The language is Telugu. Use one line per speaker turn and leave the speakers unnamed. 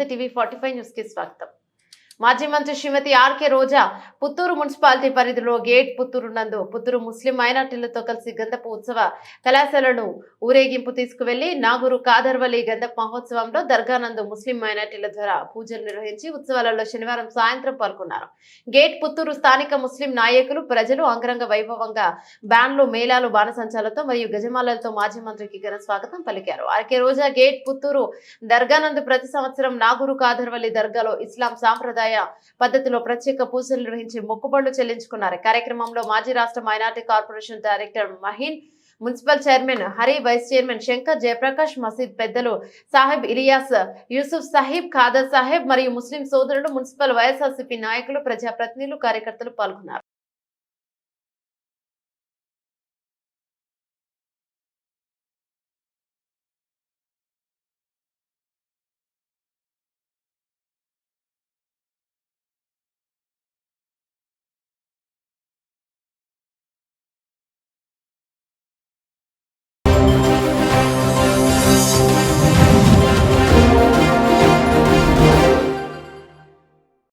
నమస్తే టీవీ 45 న్యూస్ కి స్వాగతం। మాజీ మంత్రి శ్రీమతి ఆర్కే రోజా పుత్తూరు మున్సిపాలిటీ పరిధిలో గేట్ పుత్తూరు నందు పుత్తూరు ముస్లిం మైనార్టీలతో కలిసి గంధపు ఉత్సవ కళాశాలను ఊరేగింపు తీసుకువెళ్లి నాగూరు కాదర్వలి గంధపు మహోత్సవంలో దర్గా నందు ముస్లిం మైనార్టీల ద్వారా పూజలు నిర్వహించి ఉత్సవాలలో శనివారం సాయంత్రం పాల్గొన్నారు। గేట్ పుత్తూరు స్థానిక ముస్లిం నాయకులు ప్రజలు అంగరంగ వైభవంగా బ్యాండ్లు మేళాలు బాణసంచాలతో మరియు గజమాలలతో మాజీ మంత్రికి ఘన స్వాగతం పలికారు। ఆర్కే రోజా గేట్ పుత్తూరు దర్గా నందు ప్రతి సంవత్సరం నాగూరు కాదర్వలి దర్గాలో ఇస్లాం సాంప్రదాయ పద్ధతిలో ప్రత్యేక పూజలు నిర్వహించి మొక్కుబడులు చెల్లించుకున్నారు। కార్యక్రమంలో మాజీ రాష్ట్ర minority corporation director Maheen, municipal chairman Hari, vice chairman Shankar, Jayaprakash, మసీద్ పెద్దలు సాహెబ్ ఇలియాస్, యూసుఫ్ సాహిబ్, ఖాదర్ సాహెబ్ మరియు ముస్లిం సోదరులు, మున్సిపల్ వైఎస్ఆర్సీపీ నాయకులు, ప్రజాప్రతినిధులు, కార్యకర్తలు పాల్గొన్నారు।